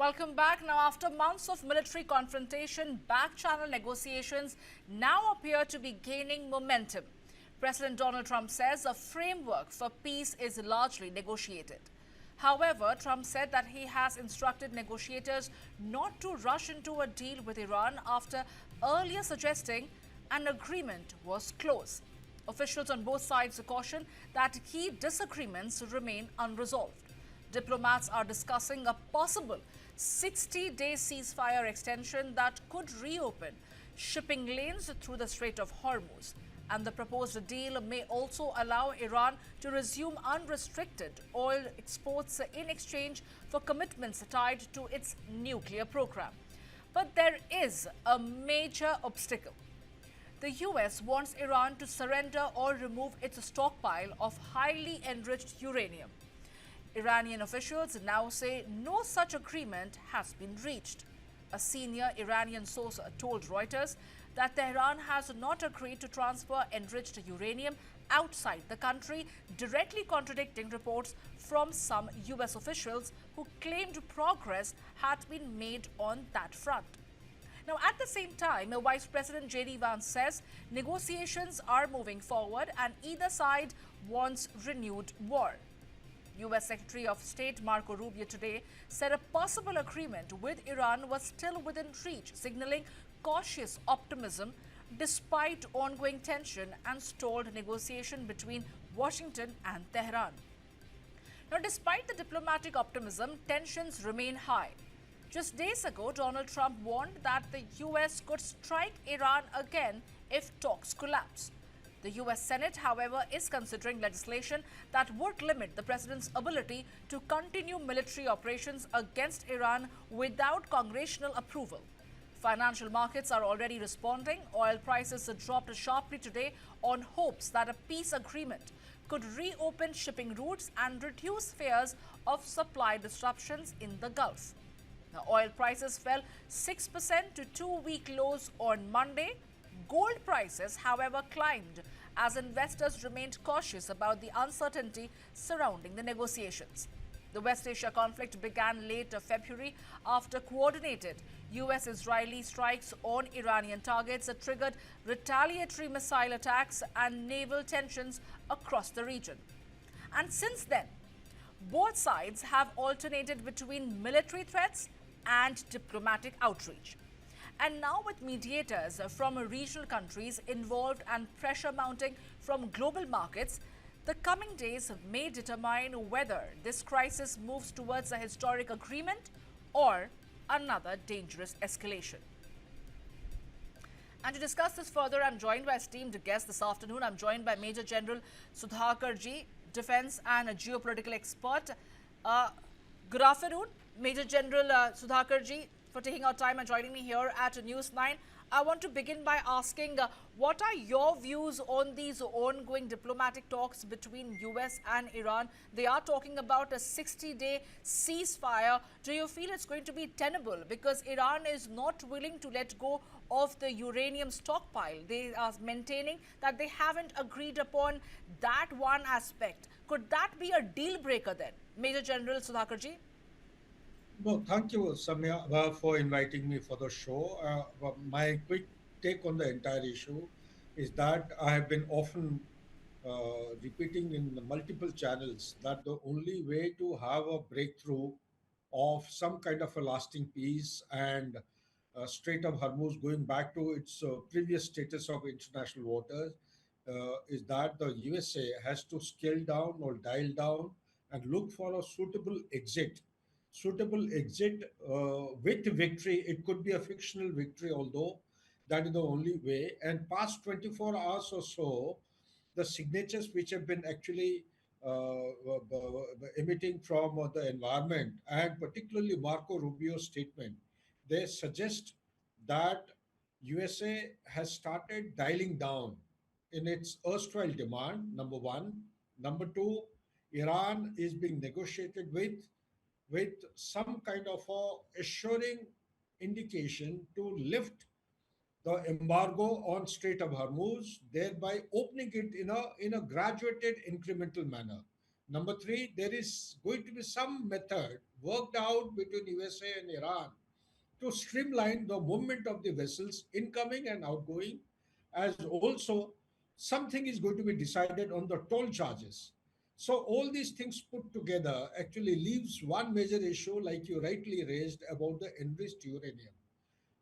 Welcome back. Now, after months of military confrontation, back-channel negotiations now appear to be gaining momentum. President Donald Trump says a framework for peace is largely negotiated. However, Trump said that he has instructed negotiators not to rush into a deal with Iran after earlier suggesting an agreement was close. Officials on both sides caution that key disagreements remain unresolved. Diplomats are discussing a possible 60-day ceasefire extension that could reopen shipping lanes through the Strait of Hormuz. And the proposed deal may also allow Iran to resume unrestricted oil exports in exchange for commitments tied to its nuclear program. But there is a major obstacle. The US wants Iran to surrender or remove its stockpile of highly enriched uranium. Iranian officials now say no such agreement has been reached. A senior Iranian source told Reuters that Tehran has not agreed to transfer enriched uranium outside the country, directly contradicting reports from some US officials who claimed progress had been made on that front. Now, at the same time, Vice President J.D. Vance says negotiations are moving forward and either side wants renewed war. U.S. Secretary of State Marco Rubio today said a possible agreement with Iran was still within reach, signaling cautious optimism despite ongoing tension and stalled negotiation between Washington and Tehran. Now, despite the diplomatic optimism, tensions remain high. Just days ago, Donald Trump warned that the U.S. could strike Iran again if talks collapse. The U.S. Senate, however, is considering legislation that would limit the president's ability to continue military operations against Iran without congressional approval. Financial markets are already responding. Oil prices dropped sharply today on hopes that a peace agreement could reopen shipping routes and reduce fears of supply disruptions in the Gulf. Now, oil prices fell 6% to two-week lows on Monday. Gold prices, however, climbed as investors remained cautious about the uncertainty surrounding the negotiations. The West Asia conflict began late February after coordinated US-Israeli strikes on Iranian targets that triggered retaliatory missile attacks and naval tensions across the region. And since then, both sides have alternated between military threats and diplomatic outreach. And now with mediators from regional countries involved and pressure mounting from global markets, the coming days may determine whether this crisis moves towards a historic agreement or another dangerous escalation. And to discuss this further, I'm joined by esteemed guest this afternoon. I'm joined by Major General Sudhakarji, defense and geopolitical expert. Good afternoon, Major General Sudhakarji, for taking our time and joining me here at News 9. I want to begin by asking, what are your views on these ongoing diplomatic talks between US and Iran? They are talking about a 60-day ceasefire. Do you feel it's going to be tenable? Because Iran is not willing to let go of the uranium stockpile. They are maintaining that they haven't agreed upon that one aspect. Could that be a deal breaker then? Major General Sudhakarji? No, thank you, Samya, for inviting me for the show. My quick take on the entire issue is that I have been often repeating in the multiple channels that the only way to have a breakthrough of some kind of a lasting peace and Strait of Hormuz going back to its previous status of international waters is that the USA has to scale down or dial down and look for a suitable exit with victory. It could be a fictional victory, although that is the only way. And past 24 hours or so, the signatures which have been actually emitting from the environment, and particularly Marco Rubio's statement, they suggest that USA has started dialing down in its erstwhile demand, number one. Number two, Iran is being negotiated with some kind of a assuring indication to lift the embargo on Strait of Hormuz, thereby opening it in a graduated incremental manner. Number three, there is going to be some method worked out between USA and Iran to streamline the movement of the vessels incoming and outgoing, as also something is going to be decided on the toll charges. So all these things put together actually leaves one major issue, like you rightly raised, about the enriched uranium.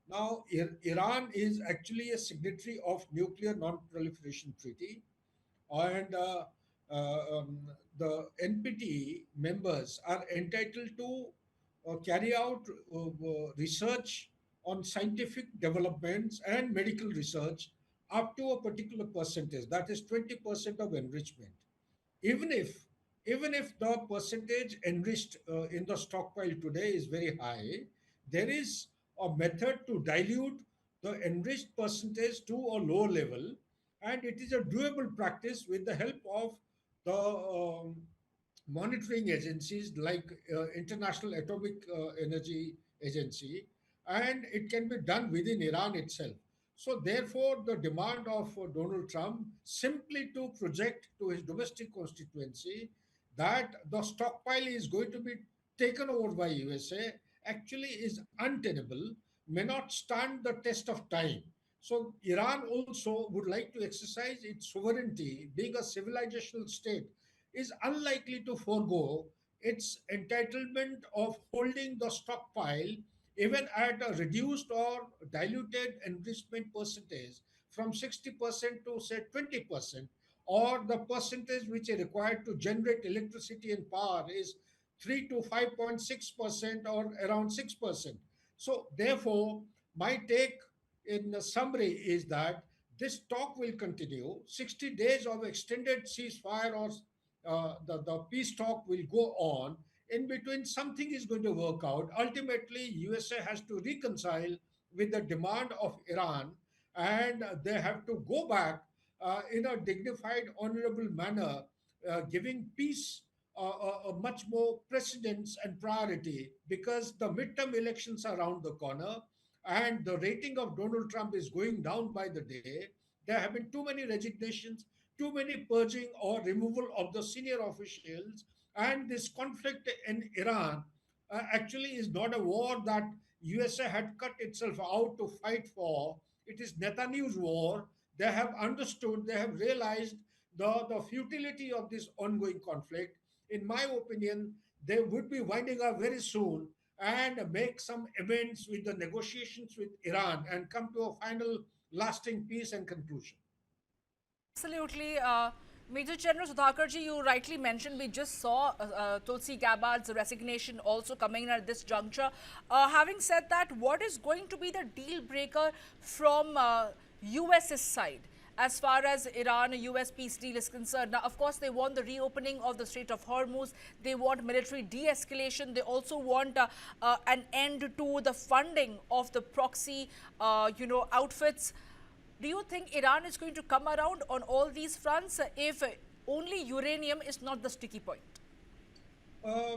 Now, Iran is actually a signatory of Nuclear Non-Proliferation Treaty, and the NPT members are entitled to carry out research on scientific developments and medical research up to a particular percentage, that is 20% of enrichment. Even if even if the percentage enriched in the stockpile today is very high, there is a method to dilute the enriched percentage to a low level, and it is a doable practice with the help of the monitoring agencies like International Atomic Energy Agency, and it can be done within Iran itself. So, therefore, the demand of Donald Trump simply to project to his domestic constituency that the stockpile is going to be taken over by USA actually is untenable, may not stand the test of time. So, Iran also would like to exercise its sovereignty, being a civilizational state, is unlikely to forego its entitlement of holding the stockpile even at a reduced or diluted enrichment percentage from 60% to say 20%, or the percentage which is required to generate electricity and power is 3 to 5.6% or around 6%. So therefore, my take in the summary is that this talk will continue. 60 days of extended ceasefire or the peace talk will go on. In between, something is going to work out. Ultimately, USA has to reconcile with the demand of Iran, and they have to go back in a dignified, honorable manner, giving peace a much more precedence and priority, because the midterm elections are around the corner and the rating of Donald Trump is going down by the day. There have been too many resignations, too many purging or removal of the senior officials, and this conflict in Iran actually is not a war that USA had cut itself out to fight for. It is Netanyahu's war. They have understood, they have realized the futility of this ongoing conflict. In my opinion, they would be winding up very soon and make some amends with the negotiations with Iran and come to a final lasting peace and conclusion. Absolutely. Major General Sudhakarji, you rightly mentioned we just saw Tulsi Gabbard's resignation also coming in at this juncture. Having said that, what is going to be the deal breaker from US's side as far as Iran-US peace deal is concerned? Now, of course, they want the reopening of the Strait of Hormuz. They want military de-escalation. They also want an end to the funding of the proxy, outfits. Do you think Iran is going to come around on all these fronts if only uranium is not the sticky point? A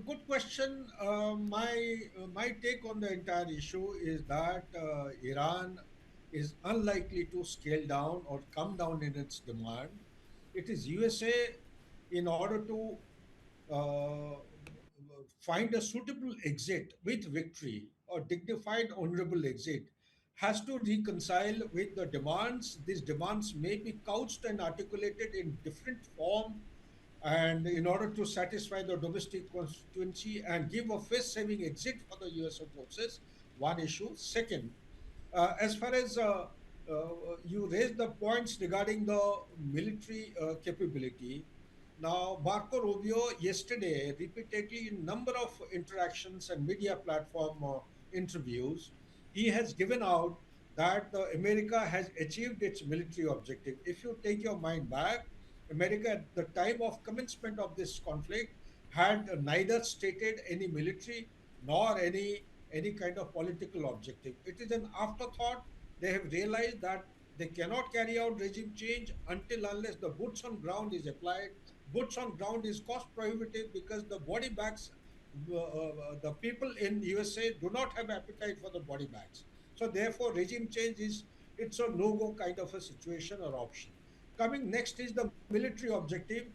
good question. My take on the entire issue is that Iran is unlikely to scale down or come down in its demand. It is USA, in order to uh, find a suitable exit with victory or dignified, honorable exit, has to reconcile with the demands. These demands may be couched and articulated in different form, and in order to satisfy the domestic constituency and give a face-saving exit for the US forces, one issue. Second, as far as you raised the points regarding the military capability, now Marco Rubio yesterday repeatedly in number of interactions and media platform interviews, he has given out that the America has achieved its military objective. If you take your mind back, America at the time of commencement of this conflict had neither stated any military nor any kind of political objective. It is an afterthought. They have realized that they cannot carry out regime change until unless the boots on ground is applied. Boots on ground is cost prohibitive because the body bags, the people in USA do not have appetite for the body bags. So therefore, regime change is, it's a no-go kind of a situation or option. Coming next is the military objective.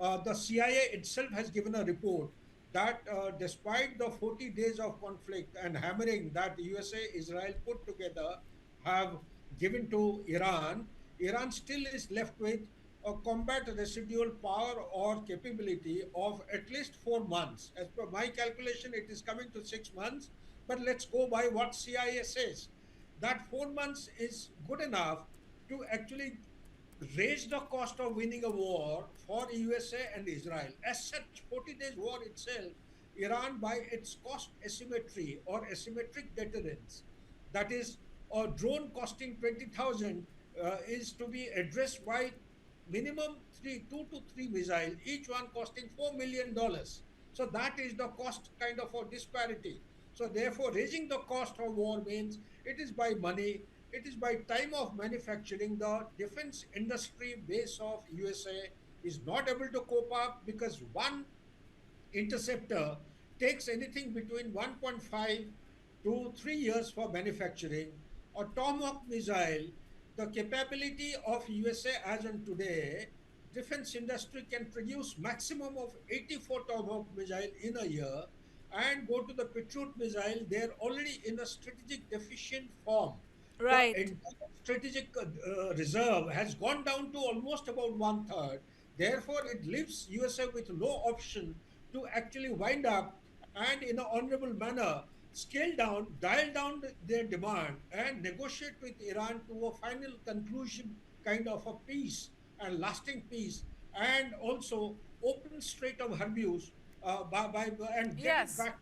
The CIA itself has given a report that despite the 40 days of conflict and hammering that USA, Israel put together have given to Iran, Iran still is left with a combat residual power or capability of at least 4 months. As per my calculation, it is coming to 6 months, but let's go by what CIA says. That 4 months is good enough to actually raise the cost of winning a war for USA and Israel. As such, 40 days war itself, Iran by its cost asymmetry or asymmetric deterrence, that is, a drone costing 20,000 is to be addressed by minimum two to three missiles, each one costing $4 million. So that is the cost kind of a disparity. So therefore, raising the cost of war means it is by money, it is by time of manufacturing. The defense industry base of USA is not able to cope up because one interceptor takes anything between 1.5 to 3 years for manufacturing. A Tomahawk missile, the capability of USA as on today, defense industry can produce maximum of 84 Tomahawk missile in a year and go to the Patriot missile, they're already in a strategic deficient form. The Right. entire strategic reserve has gone down to almost about one third. Therefore, it leaves USA with no option to actually wind up and, in an honorable manner, scale down, dial down their demand, and negotiate with Iran to a final conclusion, kind of a peace and lasting peace, and also open Strait of Hormuz and get it Yes. back.